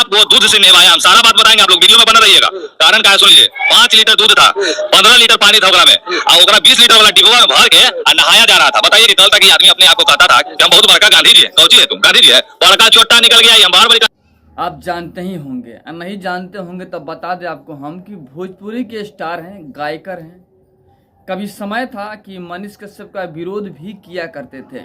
वो दूध से नेवाया, हम सारा बात बताएंगे, आप लोग वीडियो में बना रहिएगा। कारण क्या है सुन लीजिए। 5 लीटर दूध था, 15 लीटर पानी था ओकरा में, और ओकरा 20 लीटर वाला डिब्बा में भर के नहाया जा रहा था। बताइए निकल तक आदमी अपने आप को कहता था कि हम बहुत बड़का गांधी जी है। कौची है तुम? गांधी जी है? बड़का छोटा निकल गया, हम बार बार। आप जानते ही होंगे, और नहीं जानते होंगे तब बता दें आपको हम कि भोजपुरी के स्टार हैं, गायकर हैं। कभी समय था कि मनीष कश्यप का विरोध भी किया करते थे।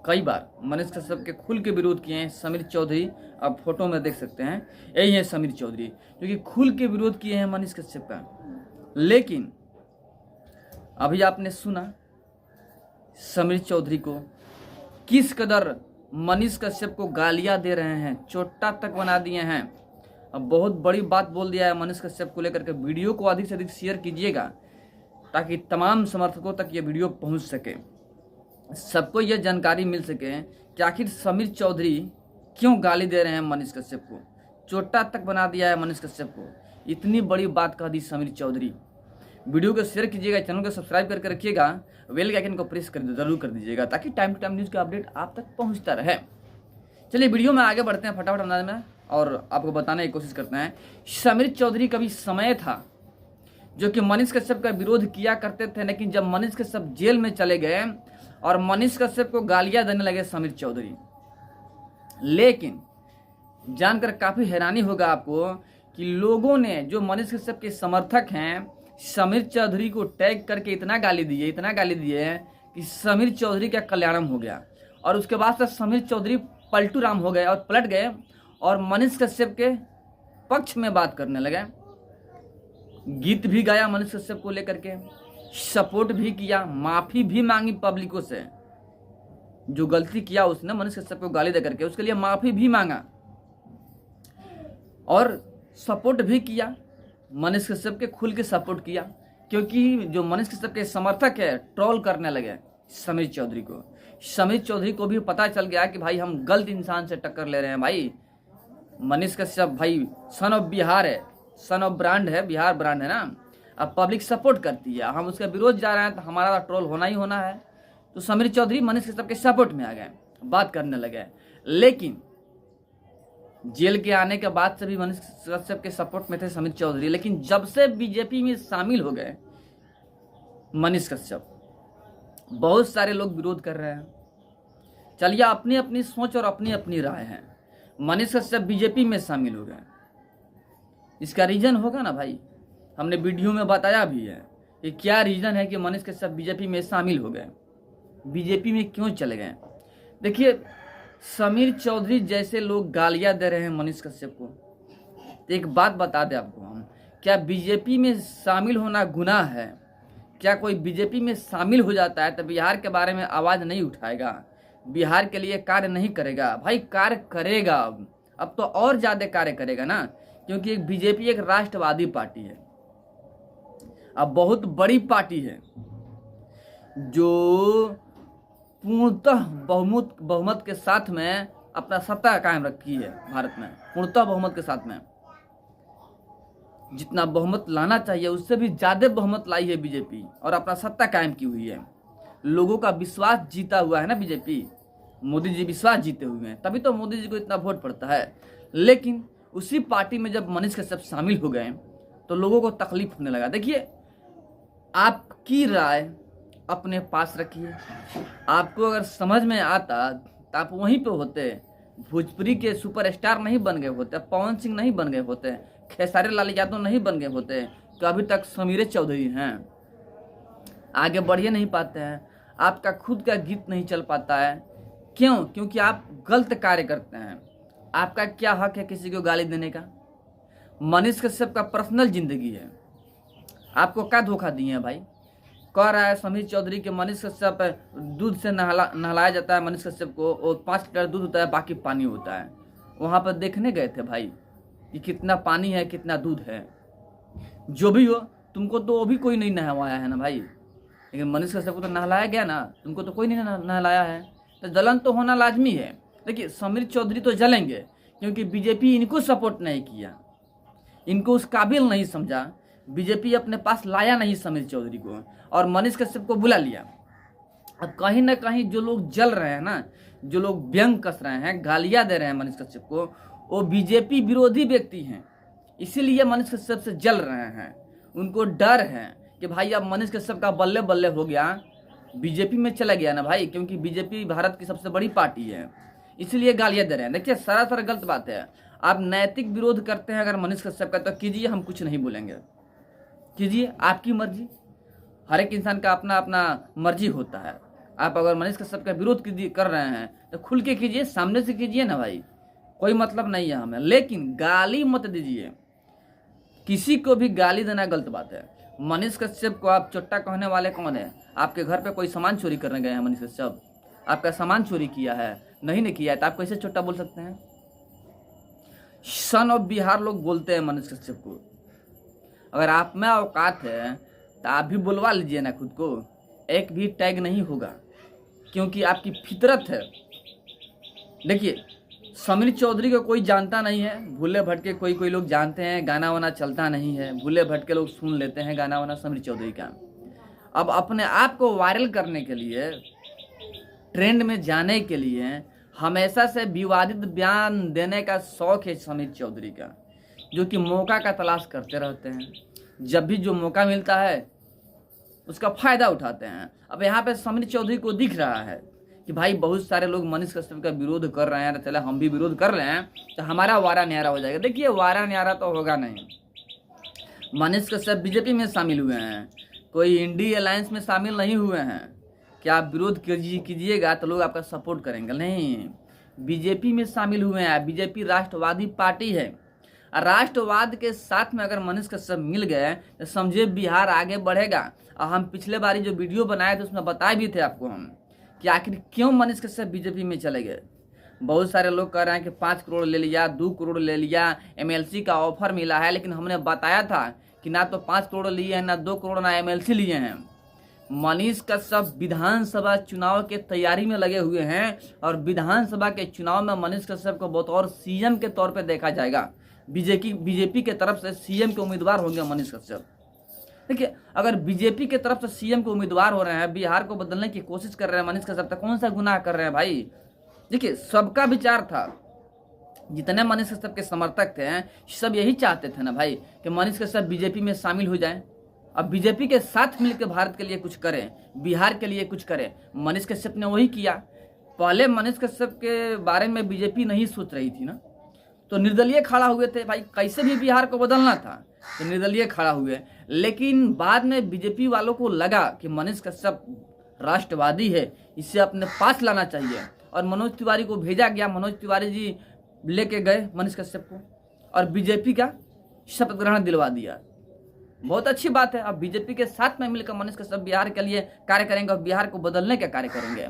कई बार मनीष कश्यप के खुल के विरोध किए हैं समीर चौधरी। आप फोटो में देख सकते हैं, यही है समीर चौधरी जो कि खुल के विरोध किए हैं मनीष कश्यप का। लेकिन अभी आपने सुना समीर चौधरी को किस कदर मनीष कश्यप को गालियां दे रहे हैं, चोट्टा तक बना दिए हैं। अब बहुत बड़ी बात बोल दिया है मनीष कश्यप को लेकर के। वीडियो को अधिक से अधिक शेयर कीजिएगा ताकि तमाम समर्थकों तक ये वीडियो पहुंच सके, सबको यह जानकारी मिल सके कि आखिर समीर चौधरी क्यों गाली दे रहे हैं मनीष कश्यप को। चोट्टा तक बना दिया है मनीष कश्यप को, इतनी बड़ी बात कह दी समीर चौधरी। वीडियो को शेयर कीजिएगा, चैनल को सब्सक्राइब करके रखिएगा, बेल के आइकन को प्रेस कर जरूर कर दीजिएगा ताकि टाइम टू टाइम न्यूज़ का अपडेट आप तक पहुंचता रहे। चलिए वीडियो में आगे बढ़ते हैं फटाफट अंदाज में और आपको बताने की कोशिश करते हैं। समीर चौधरी कभी समय था जो कि मनीष कश्यप का विरोध किया करते थे, लेकिन जब मनीष कश्यप जेल में चले गए और मनीष कश्यप को गालियां देने लगे समीर चौधरी। लेकिन जानकर काफी हैरानी होगा आपको कि लोगों ने, जो मनीष कश्यप के समर्थक हैं, समीर चौधरी को टैग करके इतना गाली दिए कि समीर चौधरी का कल्याणम हो गया। और उसके बाद से समीर चौधरी पलटू राम हो गए और पलट गए और मनीष कश्यप के पक्ष में बात करने लगे। गीत भी गाया मनीष कश्यप को लेकर के, सपोर्ट भी किया, माफी भी मांगी पब्लिकों से। जो गलती किया उसने मनीष कश्यप को गाली देकर के, उसके लिए माफी भी मांगा और सपोर्ट भी किया। मनीष कश्यप के खुल के सपोर्ट किया, क्योंकि जो मनीष कश्यप के समर्थक है ट्रोल करने लगे समीर चौधरी को। समीर चौधरी को भी पता चल गया कि भाई हम गलत इंसान से टक्कर ले रहे हैं। भाई मनीष कश्यप भाई सन ऑफ बिहार है, सन ऑफ ब्रांड है, बिहार ब्रांड है ना। अब पब्लिक सपोर्ट करती है, हम उसका विरोध जा रहे हैं तो हमारा ट्रोल होना ही होना है। तो समीर चौधरी मनीष कश्यप के सपोर्ट में आ गए, बात करने लगे। लेकिन जेल के आने के बाद से भी मनीष कश्यप के सपोर्ट में थे समीर चौधरी, लेकिन जब से बीजेपी में शामिल हो गए मनीष कश्यप, बहुत सारे लोग विरोध कर रहे हैं। चलिए, अपनी अपनी सोच और अपनी अपनी राय है। मनीष कश्यप बीजेपी में शामिल हो गए, इसका रीजन होगा ना भाई, हमने वीडियो में बताया भी है कि क्या रीजन है कि मनीष कश्यप बीजेपी में शामिल हो गए, बीजेपी में क्यों चले गए। देखिए, समीर चौधरी जैसे लोग गालियां दे रहे हैं मनीष कश्यप को, तो एक बात बता दें आपको हम, क्या बीजेपी में शामिल होना गुनाह है? क्या कोई बीजेपी में शामिल हो जाता है तो बिहार के बारे में आवाज़ नहीं उठाएगा, बिहार के लिए कार्य नहीं करेगा? भाई कार्य करेगा, अब तो और ज़्यादा कार्य करेगा ना, क्योंकि एक बीजेपी एक राष्ट्रवादी पार्टी है, अब बहुत बड़ी पार्टी है जो पूर्णतः बहुमत के साथ में अपना सत्ता कायम रखी है भारत में। पूर्णतः बहुमत के साथ में जितना बहुमत लाना चाहिए उससे भी ज्यादा बहुमत लाई है बीजेपी और अपना सत्ता कायम की हुई है। लोगों का विश्वास जीता हुआ है ना बीजेपी, मोदी जी विश्वास जीते हुए हैं, तभी तो मोदी जी को इतना वोट पड़ता है। लेकिन उसी पार्टी में जब मनीष कश्यप शामिल हो गए तो लोगों को तकलीफ होने लगा। देखिए, आपकी राय अपने पास रखिए, आपको अगर समझ में आता तो आप वहीं पे होते, भोजपुरी के सुपरस्टार नहीं बन गए होते, पवन सिंह नहीं बन गए होते, खेसारी लाल यादव नहीं बन गए होते, तो अभी तक समीर चौधरी हैं, आगे बढ़ नहीं पाते हैं, आपका खुद का गीत नहीं चल पाता है। क्यों? क्योंकि आप गलत कार्य करते हैं। आपका क्या हक है किसी को गाली देने का? मनीष कश्यप का पर्सनल जिंदगी है, आपको क्या धोखा दिए हैं भाई? कह रहा है समीर चौधरी के मनीष कश्यप दूध से नहलाया जाता है मनीष कश्यप को, और 5 लीटर दूध होता है, बाकी पानी होता है। वहाँ पर देखने गए थे भाई कि कितना पानी है, कितना दूध है। जो भी हो, तुमको तो वो भी कोई नहीं नहलाया है ना भाई, लेकिन मनीष कश्यप को तो नहलाया गया ना, तुमको तो कोई नहीं नहलाया है, तो जलन तो होना लाजमी है। देखिए, समीर चौधरी तो जलेंगे क्योंकि बीजेपी इनको सपोर्ट नहीं किया, इनको उस काबिल नहीं समझा, बीजेपी अपने पास लाया नहीं समीर चौधरी को और मनीष कश्यप को बुला लिया। अब कहीं ना कहीं जो लोग जल रहे हैं ना, जो लोग व्यंग कस रहे हैं, गालियां दे रहे हैं मनीष कश्यप को, वो बीजेपी विरोधी व्यक्ति हैं, इसीलिए मनीष कश्यप से जल रहे हैं। उनको डर है कि भाई अब मनीष कश्यप का बल्ले बल्ले हो गया, बीजेपी में चला गया ना भाई, क्योंकि बीजेपी भारत की सबसे बड़ी पार्टी है, इसलिए गालियां दे रहे हैं। देखिए सरासर गलत बात है। आप नैतिक विरोध करते हैं अगर मनीष कश्यप का तो कीजिए, हम कुछ नहीं बोलेंगे, कीजिए, आपकी मर्जी। हर एक इंसान का अपना अपना मर्जी होता है। आप अगर मनीष कश्यप का विरोध कर रहे हैं तो खुल के कीजिए, सामने से कीजिए ना भाई, कोई मतलब नहीं है हमें, लेकिन गाली मत दीजिए। किसी को भी गाली देना गलत बात है। मनीष कश्यप को आप चोट्टा कहने वाले कौन है? आपके घर पे कोई सामान चोरी करने गए हैं मनीष कश्यप? आपका सामान चोरी किया है? नहीं किया है, तो आप कैसे चोट्टा बोल सकते हैं? सन ऑफ बिहार लोग बोलते हैं मनीष कश्यप को। अगर आप में औकात है तो आप भी बुलवा लीजिए ना खुद को, एक भी टैग नहीं होगा, क्योंकि आपकी फितरत है। देखिए समीर चौधरी को कोई जानता नहीं है, भूले भटके कोई लोग जानते हैं, गाना वाना चलता नहीं है, भूले भटके लोग सुन लेते हैं गाना वाना समीर चौधरी का। अब अपने आप को वायरल करने के लिए, ट्रेंड में जाने के लिए हमेशा से विवादित बयान देने का शौक है समीर चौधरी का, जो कि मौका का तलाश करते रहते हैं। जब भी जो मौका मिलता है उसका फायदा उठाते हैं। अब यहाँ पे समीर चौधरी को दिख रहा है कि भाई बहुत सारे लोग मनीष कश्यप का विरोध कर रहे हैं, चले हम भी विरोध कर रहे हैं तो हमारा वारा न्यारा हो जाएगा। देखिए वारा न्यारा तो होगा नहीं। मनीष कश्यप बीजेपी में शामिल हुए हैं, कोई इंडी अलायंस में शामिल नहीं हुए हैं कि आप विरोध कीजिएगा तो लोग आपका सपोर्ट करेंगे, नहीं। बीजेपी में शामिल हुए हैं। बीजेपी राष्ट्रवादी पार्टी है। राष्ट्रवाद के साथ में अगर मनीष कश्यप मिल गए तो समझे बिहार आगे बढ़ेगा। और हम पिछले बारी जो वीडियो बनाए थे उसमें बताए भी थे आपको हम कि आखिर क्यों मनीष कश्यप बीजेपी में चले गए। बहुत सारे लोग कह रहे हैं कि 5 करोड़ ले लिया, 2 करोड़ ले लिया, एमएलसी का ऑफर मिला है, लेकिन हमने बताया था कि ना तो 5 करोड़ लिए हैं, ना 2 करोड़, ना एमएलसी लिए हैं। मनीष कश्यप विधानसभा चुनाव के तैयारी में लगे हुए हैं और विधानसभा के चुनाव में मनीष कश्यप को बतौर सीएम के तौर पर देखा जाएगा। बीजेपी के तरफ से सीएम के उम्मीदवार होंगे मनीष कश्यप। देखिए अगर बीजेपी के तरफ से सीएम के उम्मीदवार हो रहे हैं, बिहार को बदलने की कोशिश कर रहे हैं मनीष कश्यप, तो कौन सा गुनाह कर रहे हैं भाई? देखिए सबका विचार था, जितने मनीष कश्यप के समर्थक थे सब यही चाहते थे ना भाई कि मनीष कश्यप बीजेपी में शामिल हो जाए। अब बीजेपी के साथ मिलकर भारत के लिए कुछ करें, बिहार के लिए कुछ करें। मनीष कश्यप ने वही किया। पहले मनीष कश्यप के बारे में बीजेपी नहीं सोच रही थी ना, तो निर्दलीय खड़ा हुए थे भाई, कैसे भी बिहार को बदलना था तो निर्दलीय खड़ा हुए। लेकिन बाद में बीजेपी वालों को लगा कि मनीष कश्यप राष्ट्रवादी है, इसे अपने पास लाना चाहिए, और मनोज तिवारी को भेजा गया। मनोज तिवारी जी लेके गए मनीष कश्यप को और बीजेपी का शपथ ग्रहण दिलवा दिया। बहुत अच्छी बात है। अब बीजेपी के साथ में मिलकर मनीष कश्यप बिहार के लिए कार्य करेंगे और बिहार को बदलने का कार्य करेंगे,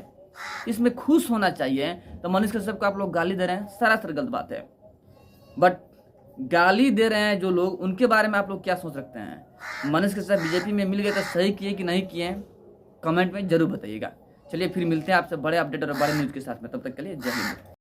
इसमें खुश होना चाहिए। तो मनीष कश्यप को आप लोग गाली दे रहे हैं, सरासर गलत बात है। बट गाली दे रहे हैं जो लोग, उनके बारे में आप लोग क्या सोच रखते हैं? मनीष कश्यप बीजेपी में मिल गए तो सही किए कि नहीं किए, कमेंट में जरूर बताइएगा। चलिए फिर मिलते हैं आपसे बड़े अपडेट और बड़े न्यूज़ के साथ में, तब तक के लिए जय हिंद।